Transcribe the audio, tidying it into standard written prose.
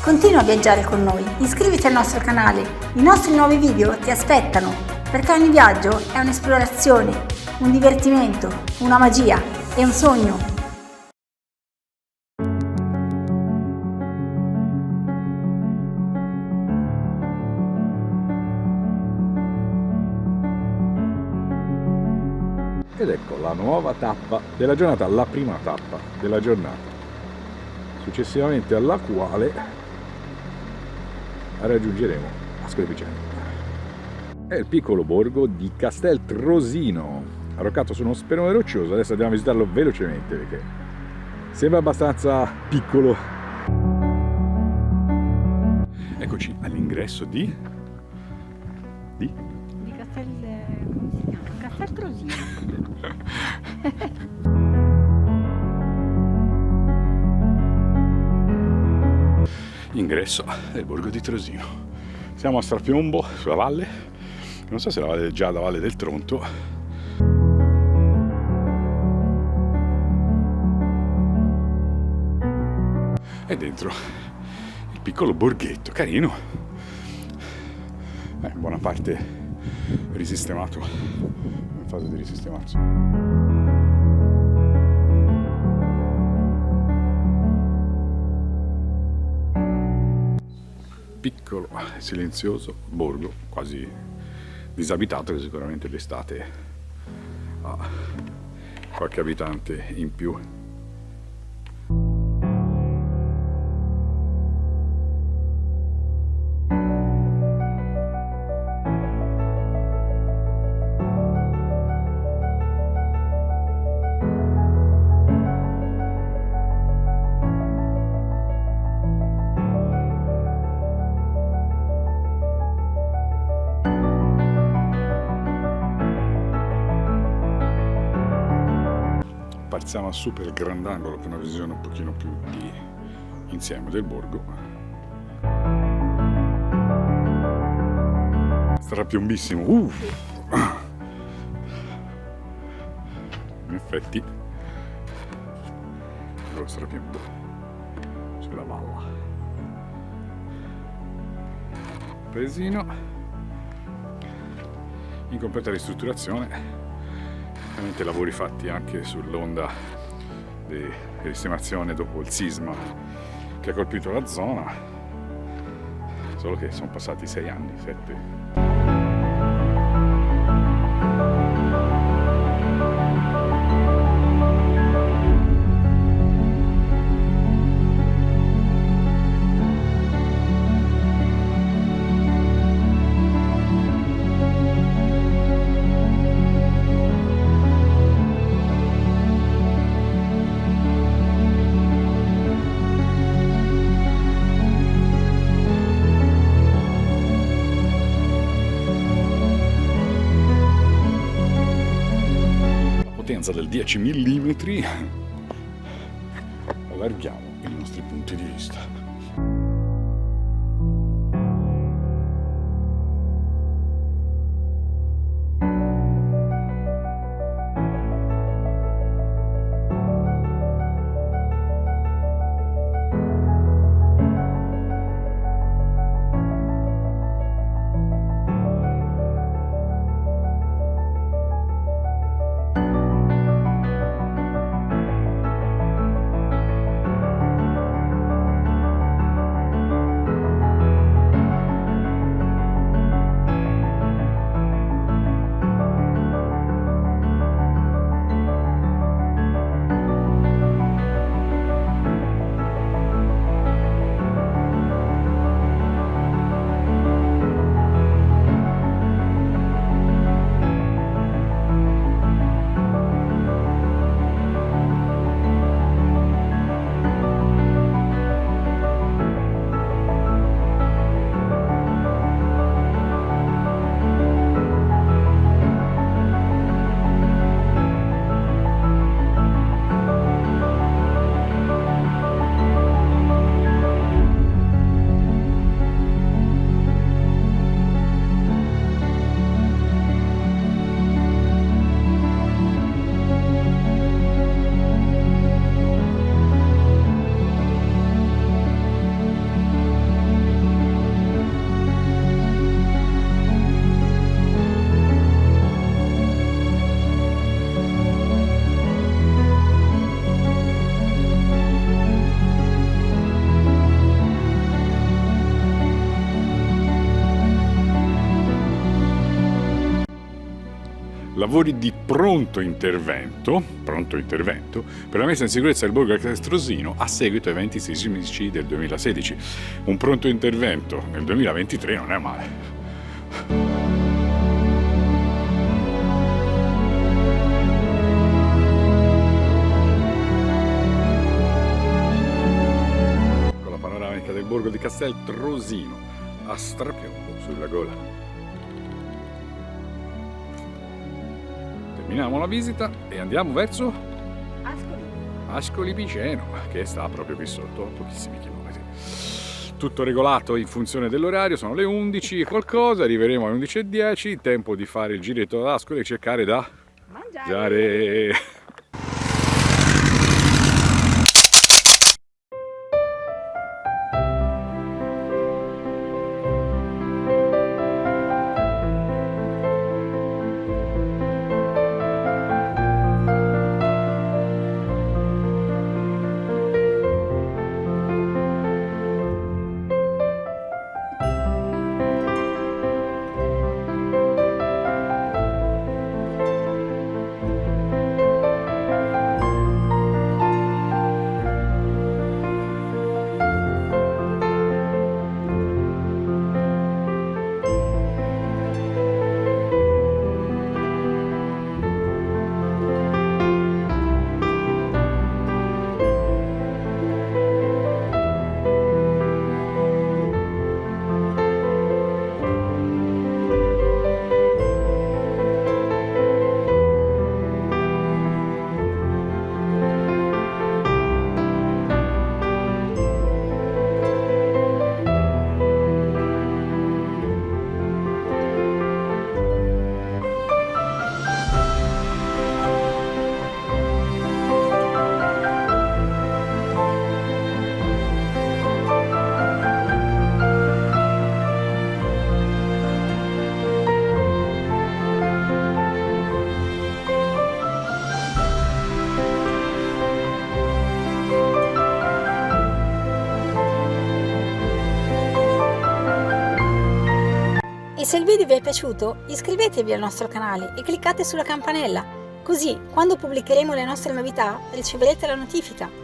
Continua a viaggiare con noi, iscriviti al nostro canale, i nostri nuovi video ti aspettano, perché ogni viaggio è un'esplorazione, un divertimento, una magia e un sogno. Ed ecco la nuova tappa della giornata, la prima tappa della giornata, successivamente alla quale raggiungeremo Ascoli Piceno. È il piccolo borgo di Casteltrosino, arroccato su uno sperone roccioso. Adesso andiamo a visitarlo velocemente perché sembra abbastanza piccolo. Eccoci all'ingresso di Casteltrosino. Ingresso del borgo di Trosino. Siamo a strapiombo sulla valle, non so se la valle è già la Valle del Tronto. E dentro il piccolo borghetto, carino, buona parte risistemato, in fase di risistemazione. Piccolo e silenzioso borgo, quasi disabitato, che sicuramente d'estate ha qualche abitante in più. Partiamo a super grandangolo per una visione un pochino più di insieme del borgo. Strapiombissimo, in effetti lo strapiombo sulla valla. Paesino in completa ristrutturazione. Ovviamente lavori fatti anche sull'onda di risistemazione dopo il sisma che ha colpito la zona, solo che sono passati 6 anni, 7. Del 10 mm, allarghiamo i nostri punti di vista. lavori di pronto intervento per la messa in sicurezza del borgo Castrosino a seguito ai eventi sismici del 2016. Un pronto intervento nel 2023 non è male. Del borgo di Castel Trosino a strapiombo sulla gola. Terminiamo la visita e andiamo verso Ascoli Piceno, che sta proprio qui sotto, a pochissimi chilometri. Tutto regolato in funzione dell'orario, sono le 11 e qualcosa, arriveremo alle 11:10, tempo di fare il giretto ad Ascoli e cercare da mangiare. E se il video vi è piaciuto, iscrivetevi al nostro canale e cliccate sulla campanella, così quando pubblicheremo le nostre novità riceverete la notifica.